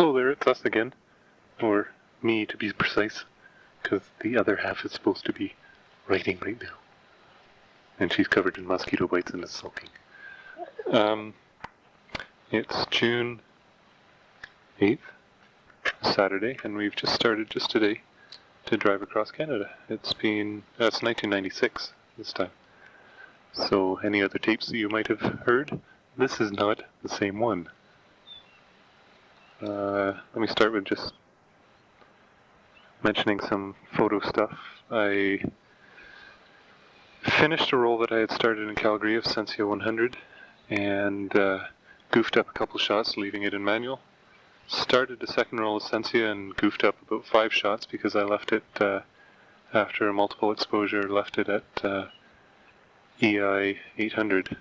Hello there, it's us again. Or me, to be precise. Because the other half is supposed to be writing right now. And she's covered in mosquito bites and is sulking. It's June 8th, Saturday, and we've just started just today to drive across Canada. It's 1996 this time. So any other tapes that you might have heard, this is not the same one. Let me start with just mentioning some photo stuff. I finished a roll that I had started in Calgary of Sensio 100 and goofed up a couple shots, leaving it in manual. Started a second roll of Sensia and goofed up about 5 shots because I left it, after a multiple exposure, left it at EI 800.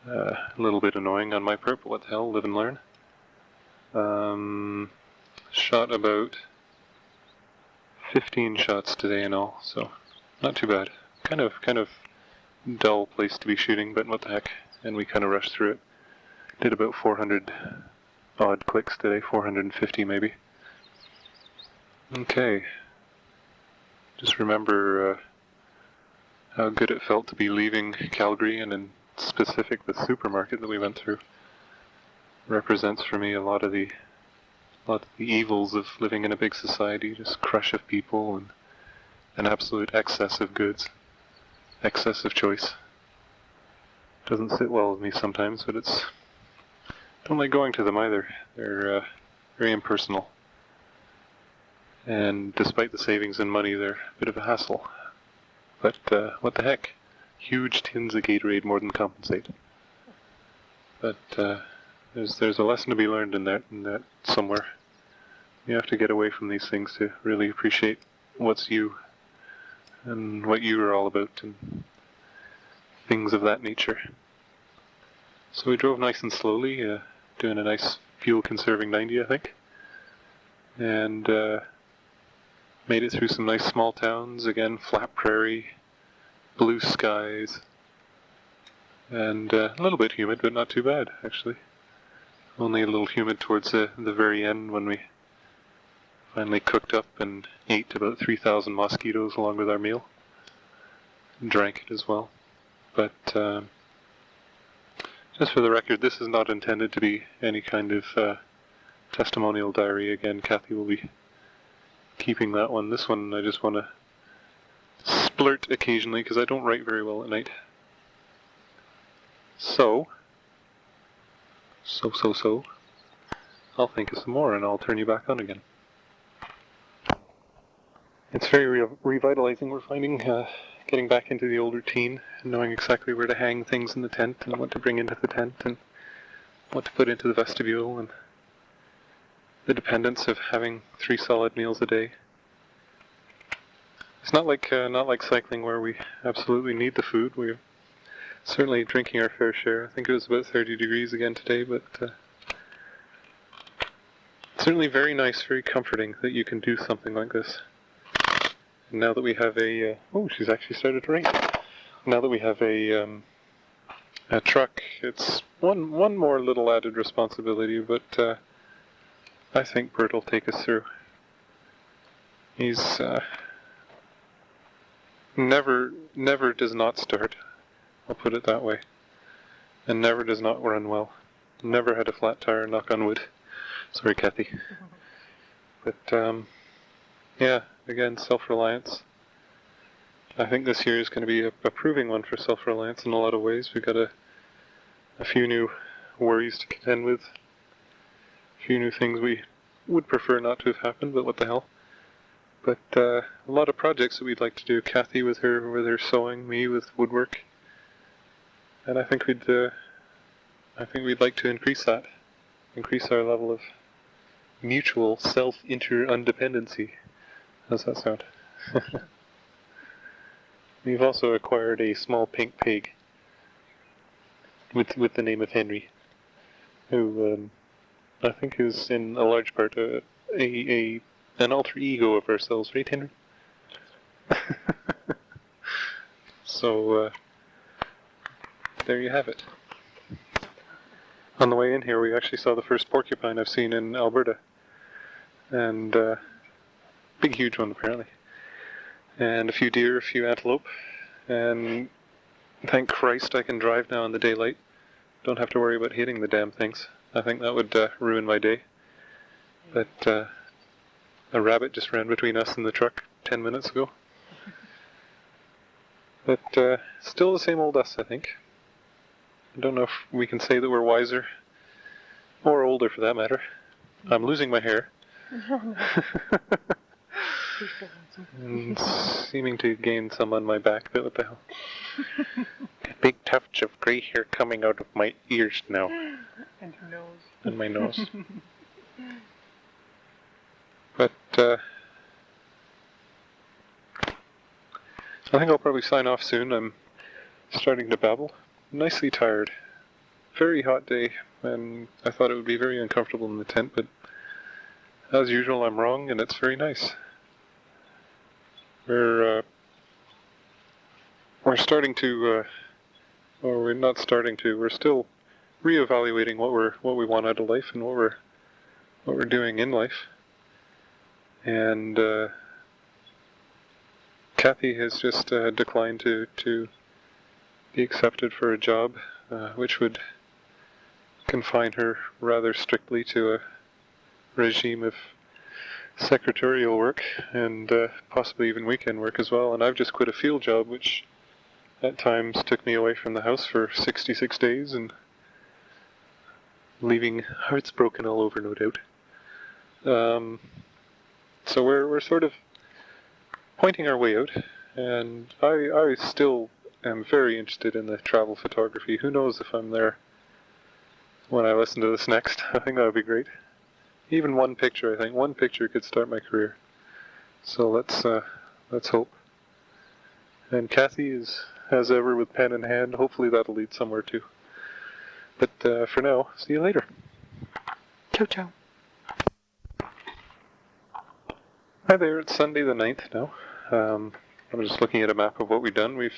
A little bit annoying on my part, but what the hell, live and learn. Shot about 15 shots today in all, so not too bad. Kind of dull place to be shooting, but what the heck, and we kind of rushed through it. Did about 400 odd clicks today, 450 maybe. Okay. Just remember how good it felt to be leaving Calgary, and in specific the supermarket that we went through. Represents for me a lot of the evils of living in a big society, just crush of people and an absolute excess of goods, excess of choice. Doesn't sit well with me sometimes, but don't like going to them either. They're very impersonal. And despite the savings in money, they're a bit of a hassle. But what the heck? Huge tins of Gatorade more than compensate. But there's a lesson to be learned in that somewhere. You have to get away from these things to really appreciate what's you and what you are all about and things of that nature. So we drove nice and slowly, doing a nice fuel-conserving 90, I think. And made it through some nice small towns, again, flat prairie, blue skies, and a little bit humid, but not too bad, actually. Only a little humid towards the very end when we finally cooked up and ate about 3,000 mosquitoes along with our meal. And drank it as well. But just for the record, this is not intended to be any kind of testimonial diary. Again, Kathy will be keeping that one. This one I just want to splurt occasionally because I don't write very well at night. So, I'll think of some more and I'll turn you back on again. It's very revitalizing, we're finding, getting back into the old routine, knowing exactly where to hang things in the tent and what to bring into the tent and what to put into the vestibule, and the dependence of having 3 solid meals a day. It's not like cycling where we absolutely need the food. We're certainly drinking our fair share. I think it was about 30 degrees again today, but certainly very nice, very comforting that you can do something like this. And now that we have a she's actually started to rain. Now that we have a truck, it's one more little added responsibility, but I think Bert will take us through. He's never does not start. I'll put it that way. And never does not run well. Never had a flat tire, knock on wood. Sorry, Kathy. But, yeah, again, self-reliance. I think this year is going to be a proving one for self-reliance in a lot of ways. We've got a few new worries to contend with. A few new things we would prefer not to have happened, but what the hell. But a lot of projects that we'd like to do. Kathy with her sewing, me with woodwork. And I think we'd like to increase that. Increase our level of mutual self-interdependency. How's that sound? We've also acquired a small pink pig with the name of Henry, who I think is in a large part an alter ego of ourselves, right, Henry? So there you have it. On the way in here, we actually saw the first porcupine I've seen in Alberta. And big, huge one, apparently. And a few deer, a few antelope. And thank Christ I can drive now in the daylight. Don't have to worry about hitting the damn things. I think that would ruin my day. But a rabbit just ran between us and the truck 10 minutes ago. But still the same old us, I think. I don't know if we can say that we're wiser. Or older, for that matter. I'm losing my hair. And seeming to gain some on my back, but what the hell. A big tuft of grey hair coming out of my ears now. And your nose. And my nose. But I think I'll probably sign off soon. I'm starting to babble. Nicely tired. Very hot day, and I thought it would be very uncomfortable in the tent, but as usual I'm wrong, and it's very nice. We're starting to, or we're not starting to. We're still reevaluating what we want out of life and what we're doing in life. And Kathy has just declined to be accepted for a job, which would confine her rather strictly to a regime of secretarial work and possibly even weekend work as well. And I've just quit a field job, which at times took me away from the house for 66 days and leaving hearts broken all over, no doubt. So we're sort of pointing our way out, and I still am very interested in the travel photography. Who knows if I'm there when I listen to this next. I think that would be great. Even one picture, I think. One picture could start my career. So let's hope. And Kathy is, as ever, with pen in hand. Hopefully that'll lead somewhere too. But for now, see you later. Ciao, ciao. Hi there, it's Sunday the 9th now. I'm just looking at a map of what we've done. We've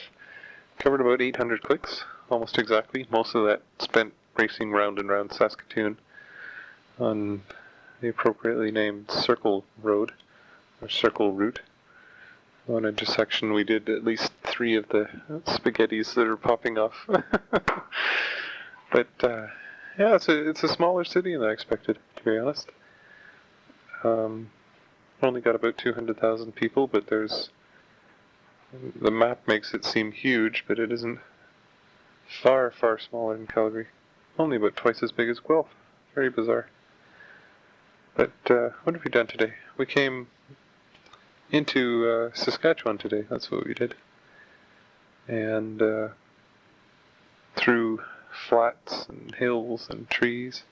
covered about 800 clicks, almost exactly. Most of that spent racing round and round Saskatoon on the appropriately named Circle Road, or Circle Route. On intersection we did at least 3 of the spaghettis that are popping off. But yeah, it's a smaller city than I expected, to be honest. Only got about 200,000 people, but the map makes it seem huge, but it isn't. Far, far smaller than Calgary. Only about twice as big as Guelph. Very bizarre. But what have we done today? We came into Saskatchewan today. That's what we did. And through flats and hills and trees.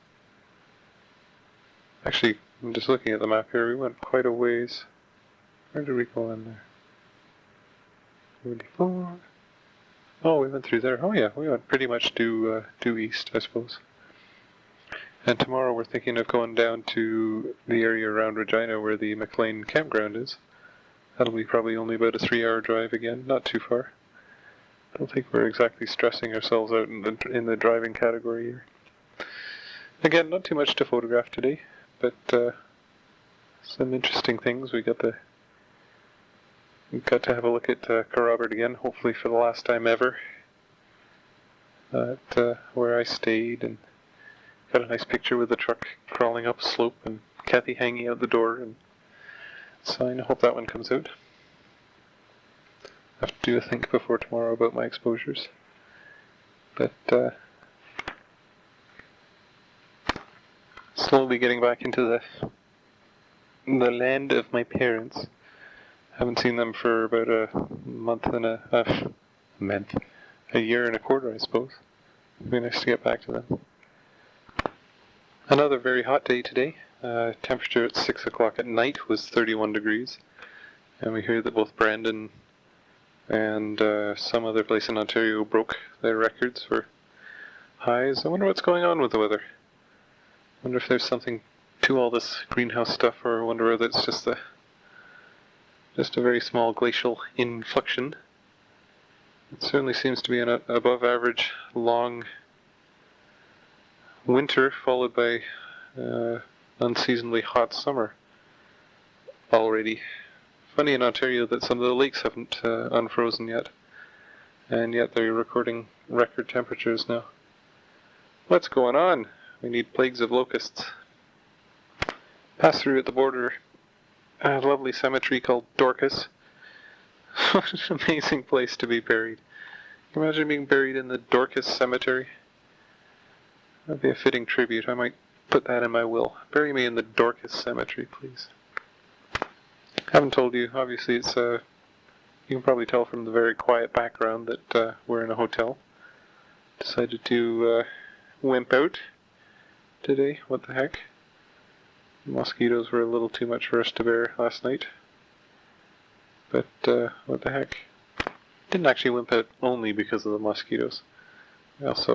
Actually, I'm just looking at the map here. We went quite a ways. Where did we go in there? 44. Oh, we went through there. Oh yeah, we went pretty much due east, I suppose. And tomorrow we're thinking of going down to the area around Regina where the McLean campground is. That'll be probably only about a 3-hour drive again, not too far. I don't think we're exactly stressing ourselves out in the driving category here. Again, not too much to photograph today, but some interesting things. We got to have a look at Kerrobert again, hopefully for the last time ever. At where I stayed, and got a nice picture with the truck crawling up a slope and Kathy hanging out the door and sign. I hope that one comes out. I have to do a think before tomorrow about my exposures. But slowly getting back into the land of my parents. Haven't seen them for about a year and a quarter, I suppose. It'd be nice to get back to them. Another very hot day today. Temperature at 6 o'clock at night was 31 degrees. And we hear that both Brandon and some other place in Ontario broke their records for highs. I wonder what's going on with the weather. I wonder if there's something to all this greenhouse stuff, or I wonder whether it's just a very small glacial inflection. It certainly seems to be an above average long winter followed by unseasonably hot summer already. Funny in Ontario that some of the lakes haven't unfrozen yet, and yet they're recording record temperatures now. What's going on? We need plagues of locusts. Pass through at the border a lovely cemetery called Dorcas. What an amazing place to be buried. Can you imagine being buried in the Dorcas Cemetery? That'd be a fitting tribute. I might put that in my will. Bury me in the Dorcas Cemetery, please. Haven't told you, obviously it's you can probably tell from the very quiet background that we're in a hotel. Decided to wimp out today. What the heck? The mosquitoes were a little too much for us to bear last night. But what the heck? Didn't actually wimp out only because of the mosquitoes. I also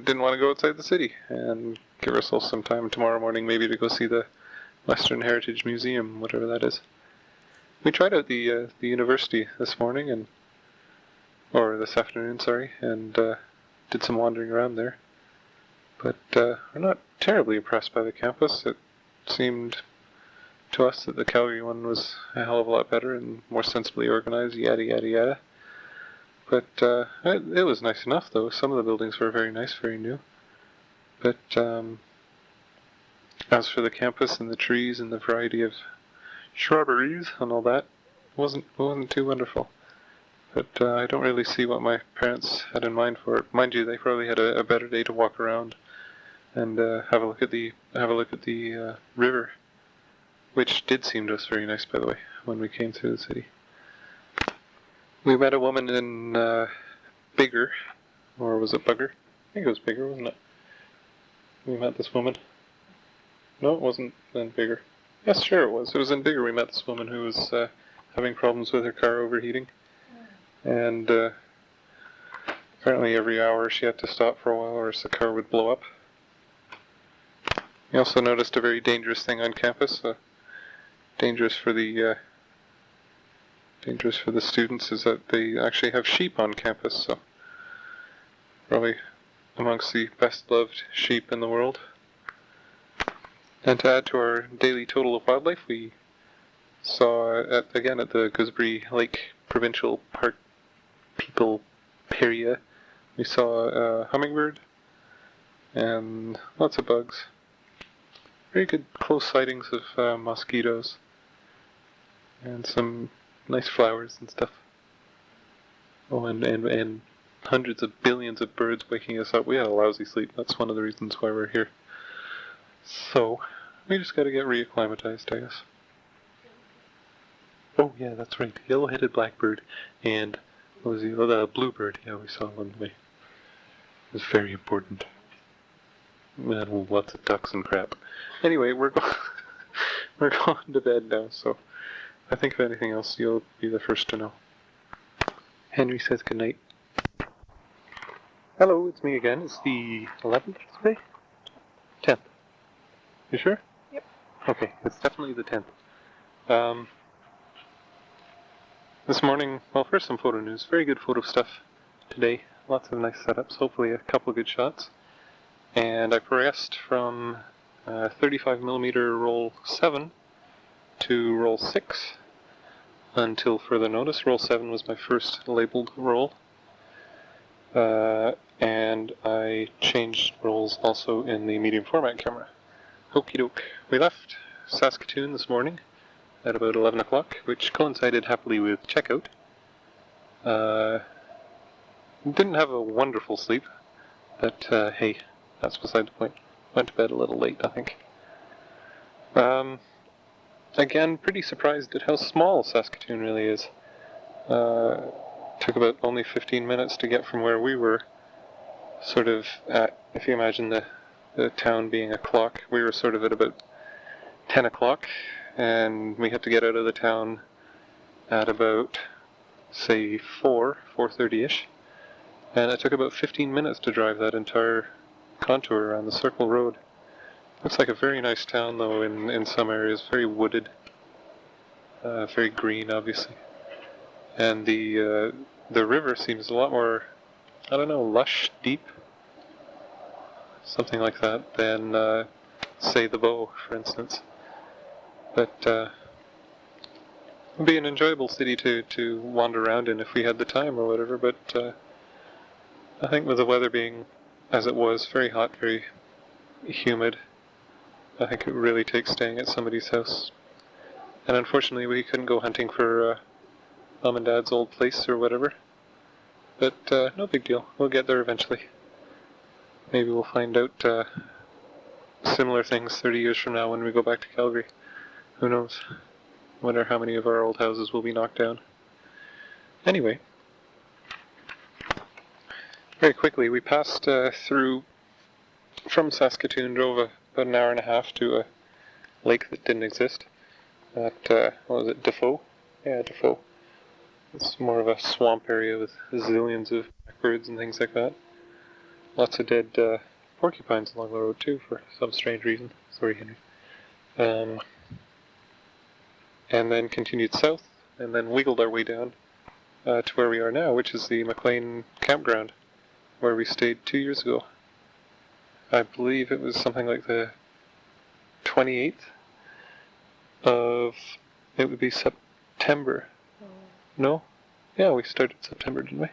didn't want to go outside the city and give ourselves some time tomorrow morning maybe to go see the Western Heritage Museum, whatever that is. We tried out the university this morning, or this afternoon, sorry, and did some wandering around there. But we're not terribly impressed by the campus. It seemed to us that the Calgary one was a hell of a lot better and more sensibly organized, yada yada yada. But it was nice enough, though. Some of the buildings were very nice, very new. But as for the campus and the trees and the variety of shrubberies and all that, it wasn't too wonderful. But I don't really see what my parents had in mind for it. Mind you, they probably had a better day to walk around and have a look at the river, which did seem to us very nice, by the way, when we came through the city. We met a woman in Biggar, or was it Bugger? I think it was Biggar, wasn't it? We met this woman. No, it wasn't in Biggar. Yes, sure it was. It was in Biggar we met this woman who was having problems with her car overheating. And apparently every hour she had to stop for a while or else the car would blow up. We also noticed a very dangerous thing on campus. Dangerous for the students is that they actually have sheep on campus. So probably amongst the best loved sheep in the world. And to add to our daily total of wildlife, we saw again at the Gooseberry Lake Provincial Park People area, we saw a hummingbird and lots of bugs. Very good close sightings of mosquitoes and some nice flowers and stuff. Oh, and hundreds of billions of birds waking us up. We had a lousy sleep. That's one of the reasons why we're here. So, we just gotta get reacclimatized, I guess. Oh yeah, that's right. Yellow-headed blackbird and what was the bluebird? Yeah, we saw one way. It was very important. And lots of ducks and crap. Anyway, we're going to bed now, so I think if anything else, you'll be the first to know. Henry says goodnight. Hello, it's me again. It's the 11th today? 10th. You sure? Yep. Okay, it's definitely the 10th. This morning, well, first some photo news. Very good photo stuff today. Lots of nice setups. Hopefully a couple good shots. And I progressed from 35mm roll 7 to roll 6 until further notice. Roll 7 was my first labeled roll. And I changed rolls also in the medium format camera. Okie doke. We left Saskatoon this morning at about 11 o'clock, which coincided happily with checkout. Didn't have a wonderful sleep, but hey, that's beside the point. Went to bed a little late, I think. Again, pretty surprised at how small Saskatoon really is. Took about only 15 minutes to get from where we were, sort of at, if you imagine the town being a clock, we were sort of at about 10 o'clock, and we had to get out of the town at about, say, 4:30ish, and it took about 15 minutes to drive that entire contour around the Circle Road. Looks like a very nice town, though, in some areas, very wooded, very green, obviously, and the river seems a lot more, I don't know, lush, deep, something like that, than, say, the Bow, for instance. But it would be an enjoyable city to wander around in if we had the time or whatever, but I think with the weather being as it was, very hot, very humid, I think it really takes staying at somebody's house. And unfortunately we couldn't go hunting for Mom and Dad's old place or whatever. But no big deal, we'll get there eventually. Maybe we'll find out similar things 30 years from now when we go back to Calgary. Who knows? Wonder how many of our old houses will be knocked down. Anyway, very quickly, we passed through from Saskatoon, drove about an hour and a half to a lake that didn't exist at, what was it, Defoe? Yeah, Defoe. It's more of a swamp area with zillions of birds and things like that. Lots of dead porcupines along the road too, for some strange reason. Sorry, Henry. And then continued south, and then wiggled our way down to where we are now, which is the McLean campground, where we stayed 2 years ago. I believe it was something like the 28th of, it would be September. No? Yeah, we started September, didn't we?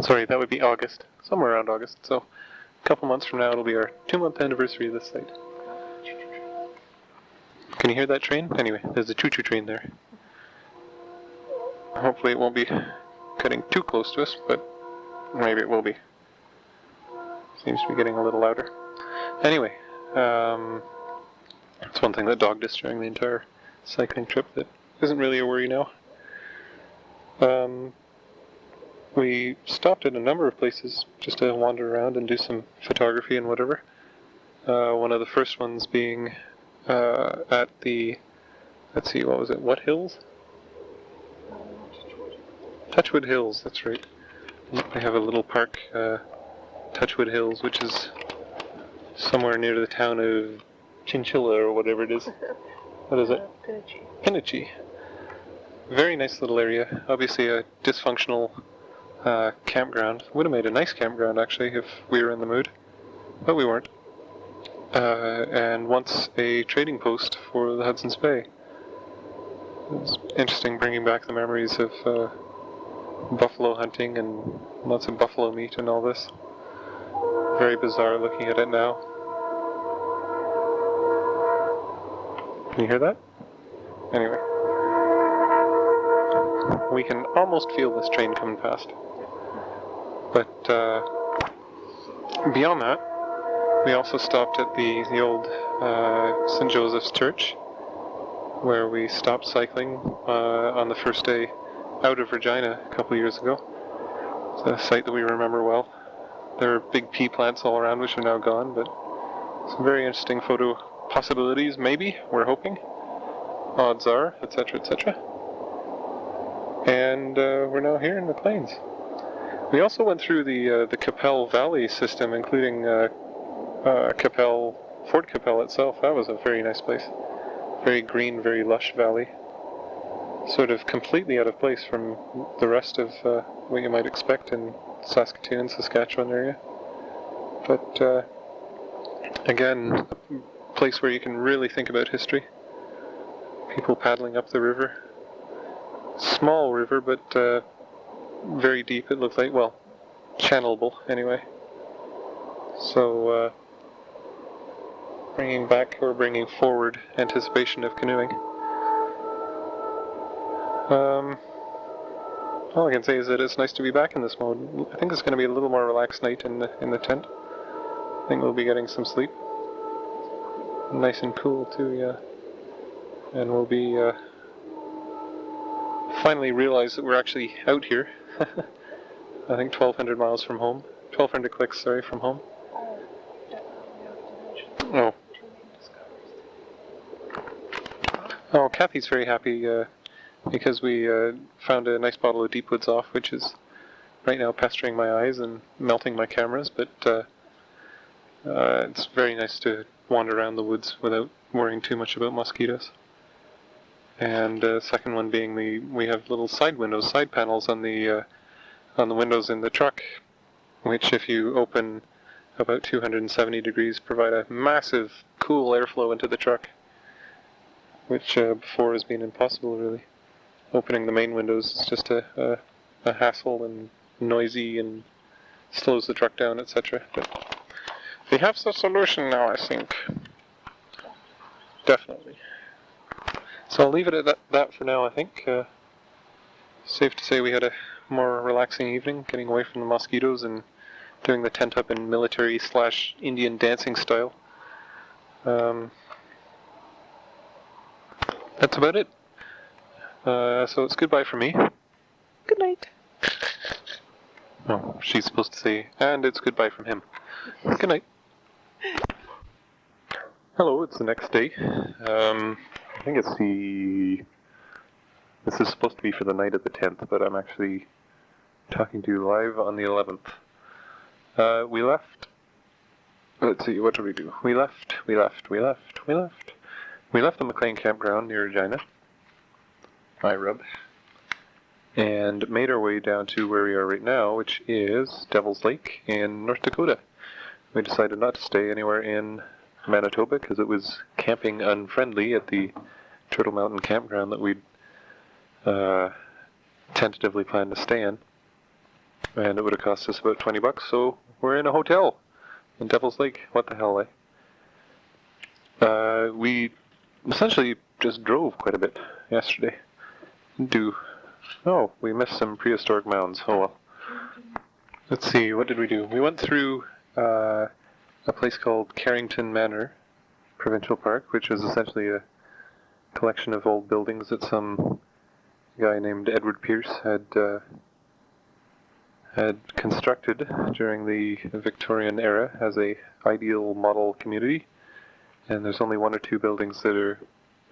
Sorry, that would be August. Somewhere around August. So, a couple months from now, it'll be our 2-month anniversary of this site. Can you hear that train? Anyway, there's a choo-choo train there. Hopefully it won't be cutting too close to us, but maybe it will be. Seems to be getting a little louder. Anyway, it's one thing that dogged us during the entire cycling trip that isn't really a worry now. We stopped at a number of places just to wander around and do some photography and whatever. One of the first ones being at the, let's see, what was it, what hills? Touchwood Hills, that's right. They have a little park, Touchwood Hills, which is somewhere near the town of Chinchilla or whatever it is. What is it? Pinnichie. Very nice little area. Obviously a dysfunctional campground. Would have made a nice campground actually if we were in the mood, but we weren't. And once a trading post for the Hudson's Bay. It was interesting bringing back the memories of buffalo hunting and lots of buffalo meat and all this. Very bizarre looking at it now. Can you hear that? Anyway. We can almost feel this train coming past. But beyond that, we also stopped at the old St. Joseph's Church, where we stopped cycling on the first day out of Regina a couple of years ago. It's a site that we remember well. There are big pea plants all around which are now gone, but some very interesting photo possibilities, maybe, we're hoping. Odds are, etc., etc. And we're now here in Maclean's. We also went through the Qu'Appelle Valley system, including Fort Qu'Appelle itself. That was a very nice place. Very green, very lush valley. Sort of completely out of place from the rest of what you might expect in Saskatoon, Saskatchewan area. But again, a place where you can really think about history. People paddling up the river. Small river, but very deep it looked like. Well, channelable anyway. So bringing back or bringing forward anticipation of canoeing. All I can say is that it's nice to be back in this mode. I think it's going to be a little more relaxed night in the tent. I think we'll be getting some sleep. Nice and cool too, yeah. And we'll be finally realize that we're actually out here. I think 1,200 miles from home. 1,200 clicks, sorry, from home. Oh. Oh, Kathy's very happy because we found a nice bottle of Deepwoods Off, which is right now pestering my eyes and melting my cameras, but it's very nice to wander around the woods without worrying too much about mosquitoes. And second one being we have little side windows, side panels on the windows in the truck, which if you open about 270 degrees, provide a massive cool airflow into the truck, which before has been impossible, really. Opening the main windows is just a hassle and noisy and slows the truck down, etc. But they have the solution now, I think. Definitely. So I'll leave it at that for now, I think. Safe to say we had a more relaxing evening, getting away from the mosquitoes and doing the tent up in military/Indian dancing style. That's about it. So it's goodbye for me. Good night. Oh, she's supposed to say, and it's goodbye from him. Good night. Hello, it's the next day. I think it's this is supposed to be for the night of the 10th, but I'm actually talking to you live on the 11th. We left. Let's see, what did we do? We left the McLean campground near Regina, iRub, and made our way down to where we are right now, which is Devil's Lake in North Dakota. We decided not to stay anywhere in Manitoba because it was camping unfriendly at the Turtle Mountain campground that we'd tentatively planned to stay in, and it would have cost us about $20, so we're in a hotel in Devil's Lake. What the hell, eh? We essentially just drove quite a bit yesterday. We missed some prehistoric mounds. Oh well. Let's see, what did we do? We went through a place called Carrington Manor Provincial Park, which is essentially a collection of old buildings that some guy named Edward Pierce had constructed during the Victorian era as a ideal model community. And there's only one or two buildings that are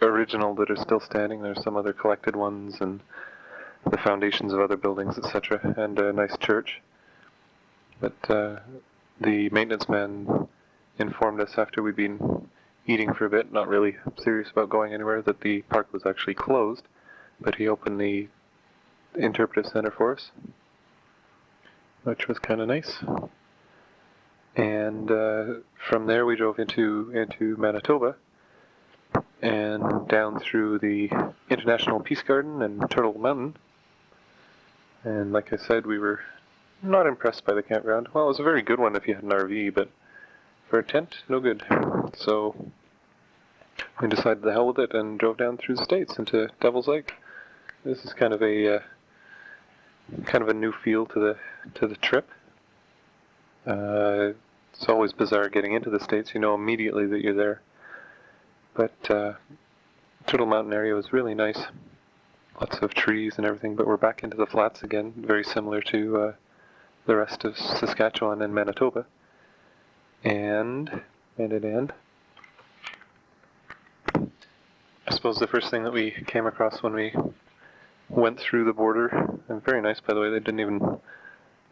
original that are still standing. There's some other collected ones and the foundations of other buildings, etc., and a nice church. But the maintenance man informed us after we'd been eating for a bit, not really serious about going anywhere, that the park was actually closed, but he opened the interpretive center for us, which was kind of nice. And from there we drove into Manitoba and down through the International Peace Garden and Turtle Mountain. And like I said, we were not impressed by the campground. Well, it was a very good one if you had an RV, but for a tent, no good. So we decided the hell with it and drove down through the States into Devil's Lake. This is kind of a new feel to the trip. It's always bizarre getting into the States. You know immediately that you're there. But Turtle Mountain area was really nice. Lots of trees and everything, but we're back into the flats again, very similar to the rest of Saskatchewan and Manitoba. And I suppose the first thing that we came across when we went through the border, and very nice by the way, they didn't even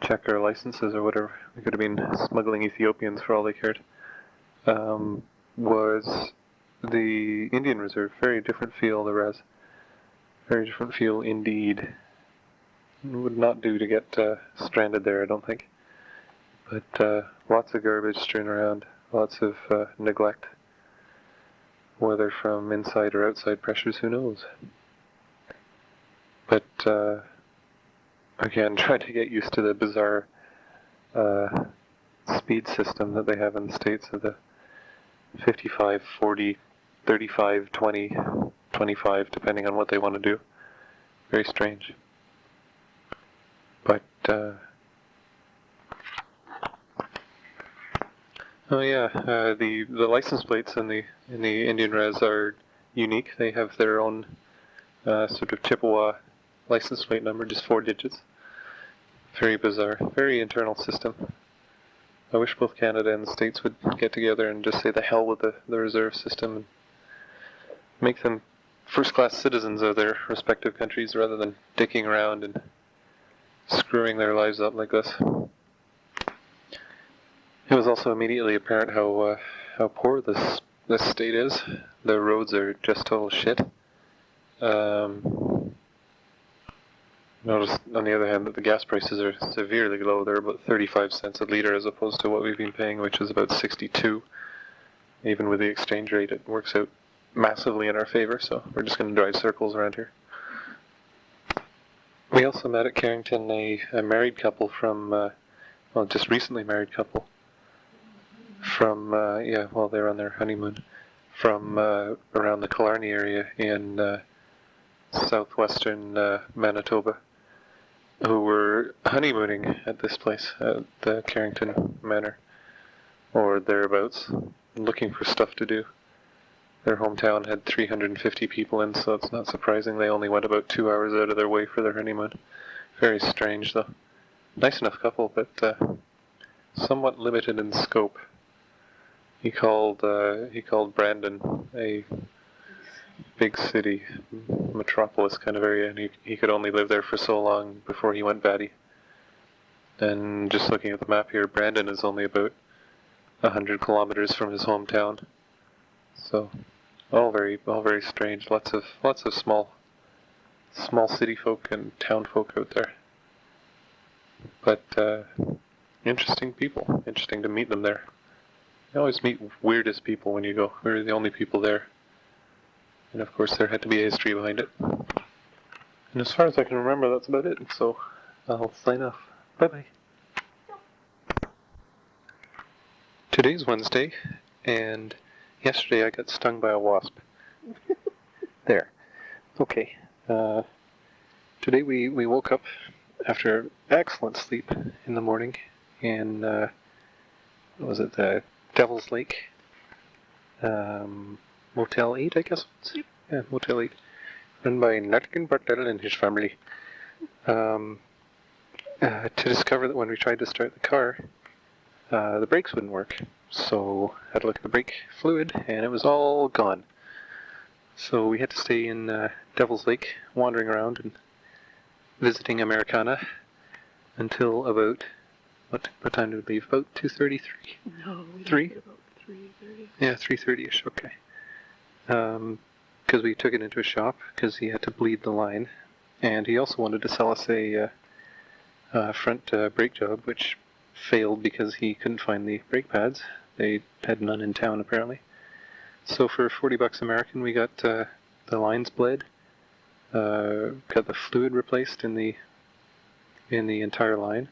check our licenses or whatever, we could have been smuggling Ethiopians for all they cared, was the Indian Reserve. Very different feel, the res. Very different feel indeed. It would not do to get stranded there, I don't think. But lots of garbage strewn around, lots of neglect. Whether from inside or outside pressures, who knows? But again, trying to get used to the bizarre speed system that they have in the States of the 55, 40, 35, 20, 25, depending on what they want to do. Very strange. But, the license plates in the Indian Res are unique. They have their own sort of Chippewa license plate number, just 4 digits. Very bizarre, very internal system. I wish both Canada and the States would get together and just say the hell with the reserve system and make them first-class citizens of their respective countries rather than dicking around and screwing their lives up like this. It was also immediately apparent how poor this state is. The roads are just total shit. Notice, on the other hand, that the gas prices are severely low. They're about 35 cents a litre as opposed to what we've been paying, which is about 62. Even with the exchange rate, it works out massively in our favor, so we're just going to drive circles around here. We also met at Carrington a married couple from, well, just recently married couple from, they were on their honeymoon, from around the Killarney area in southwestern Manitoba, who were honeymooning at this place, at the Carrington Manor, or thereabouts, looking for stuff to do. Their hometown had 350 people in, so it's not surprising they only went about 2 hours out of their way for their honeymoon. Very strange, though. Nice enough couple, but somewhat limited in scope. He called Brandon a big city, metropolis kind of area, and he could only live there for so long before he went batty. And just looking at the map here, Brandon is only about 100 kilometers from his hometown. So, all very strange. Lots of small city folk and town folk out there. But interesting people. Interesting to meet them there. You always meet weirdest people when you go. We're the only people there. And of course there had to be a history behind it. And as far as I can remember, that's about it. So I'll sign off. Bye-bye. Today's Wednesday, and yesterday I got stung by a wasp. There. Okay. Today we woke up after excellent sleep in the morning in, what was it, the Devil's Lake? Motel 8, I guess. Yep. Yeah, Motel 8. Run by Nutkin Bartel and his family. To discover that when we tried to start the car, the brakes wouldn't work. So I had to look at the brake fluid, and it was all gone. So we had to stay in Devil's Lake, wandering around and visiting Americana until about, what time did we leave? About 2:33? No, we 3? left at about 3:30. Yeah, 3:30ish, okay. Because we took it into a shop, because he had to bleed the line. And he also wanted to sell us a front brake job, which failed because he couldn't find the brake pads. They had none in town, apparently. So for $40 American, we got the lines bled, got the fluid replaced in the entire line,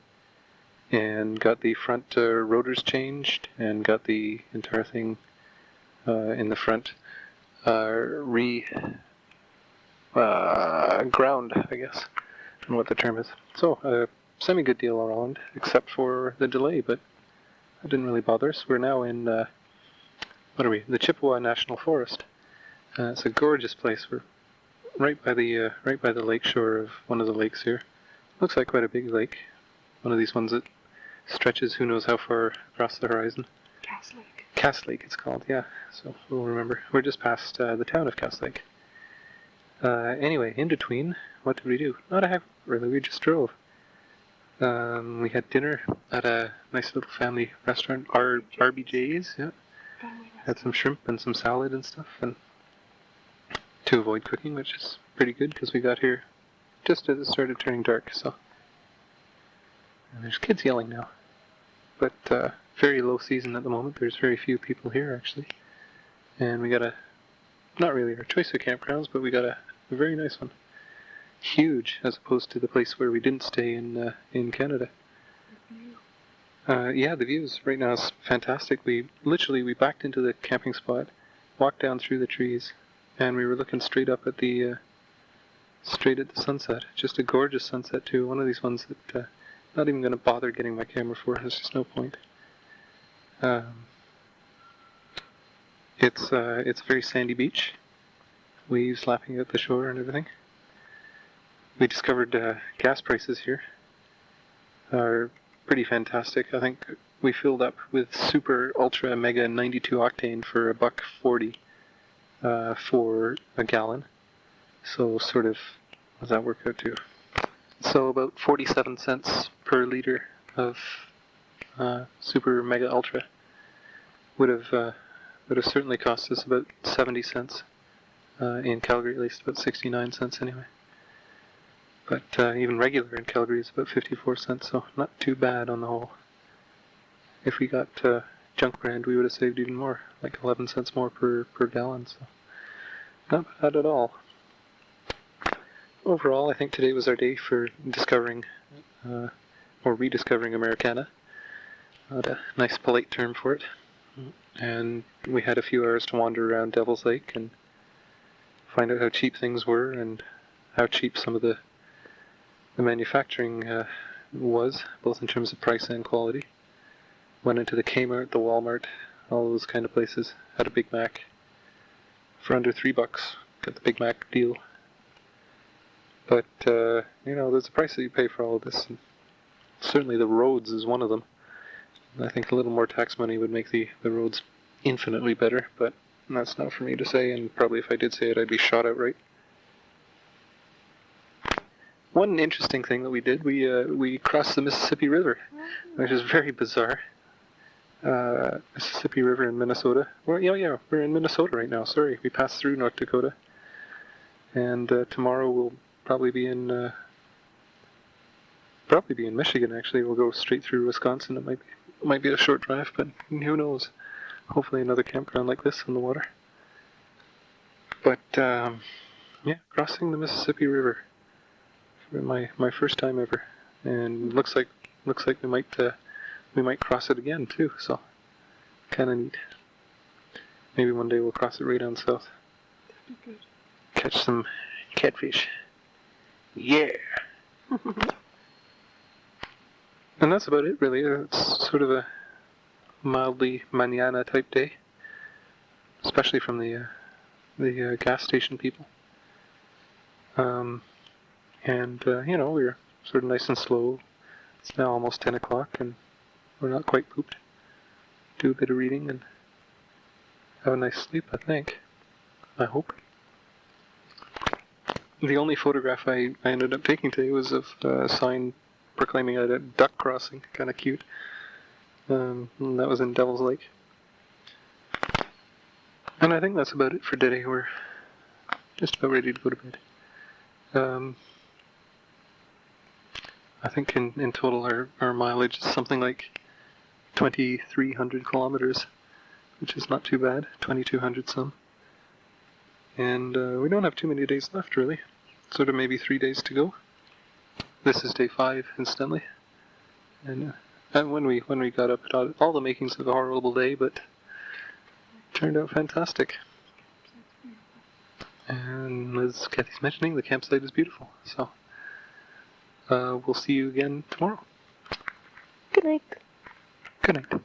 and got the front rotors changed, and got the entire thing in the front ground, I guess, I don't know what the term is. So, semi-good deal all around, except for the delay, but that didn't really bother us. We're now in, what are we? The Chippewa National Forest. It's a gorgeous place. We're right by the lake shore of one of the lakes here. Looks like quite a big lake. One of these ones that stretches who knows how far across the horizon. Cass Lake. Cass Lake, it's called, yeah. So we'll remember. We're just past the town of Cass Lake. Anyway, in between, what did we do? Not a heck, really. We just drove. We had dinner at a nice little family restaurant, RBJ's, yeah. Had some shrimp and some salad and stuff, and to avoid cooking, which is pretty good because we got here just as it started turning dark. So, and there's kids yelling now, but very low season at the moment. There's very few people here actually, and we got not really our choice of campgrounds, but we got a very nice one. Huge, as opposed to the place where we didn't stay in Canada. Yeah, the views right now is fantastic. We backed into the camping spot, walked down through the trees, and we were looking straight up at the sunset. Just a gorgeous sunset too. One of these ones that not even going to bother getting my camera for. There's just no point. It's a very sandy beach. Waves lapping at the shore and everything. We discovered gas prices here are pretty fantastic. I think we filled up with super ultra mega 92 octane for $1.40 for a gallon. So sort of, what does that work out to? So about 47 cents per liter of super mega ultra would have certainly cost us about 70 cents in Calgary, at least about 69 cents anyway. But even regular in Calgary is about 54 cents, so not too bad on the whole. If we got junk brand, we would have saved even more, like 11 cents more per gallon, so not bad at all. Overall, I think today was our day for discovering, or rediscovering Americana. Not a nice polite term for it. And we had a few hours to wander around Devil's Lake and find out how cheap things were and how cheap some of the manufacturing was, both in terms of price and quality. Went into the Kmart, the Walmart, all those kind of places. Had a Big Mac for under $3. Got the Big Mac deal. But, there's a price that you pay for all of this. And certainly the roads is one of them. I think a little more tax money would make the roads infinitely better, but that's not for me to say, and probably if I did say it, I'd be shot outright. One interesting thing that we did, we crossed the Mississippi River, which is very bizarre. Mississippi River in Minnesota. Well, yeah, we're in Minnesota right now. Sorry, we passed through North Dakota, and tomorrow we'll probably be in Michigan. Actually, we'll go straight through Wisconsin. It might be a short drive, but who knows? Hopefully, another campground like this on the water. But crossing the Mississippi River for my first time ever, and looks like we might cross it again too. So kind of neat. Maybe one day we'll cross it right down south. That'd be good. Catch some catfish. Yeah. And that's about it, really. It's sort of a mildly mañana type day, especially from the gas station people. We were sort of nice and slow. It's now almost 10 o'clock, and we're not quite pooped. Do a bit of reading and have a nice sleep, I think. I hope. The only photograph I ended up taking today was of a sign proclaiming a duck crossing. Kind of cute. And that was in Devil's Lake. And I think that's about it for today. We're just about ready to go to bed. I think in total our mileage is something like 2,300 kilometers, which is not too bad. 2,200 some. And we don't have too many days left, really. Sort of maybe 3 days to go. This is day 5, incidentally. And when we got up, it had all the makings of a horrible day, but turned out fantastic. And as Kathy's mentioning, the campsite is beautiful. So we'll see you again tomorrow. Good night. Good night.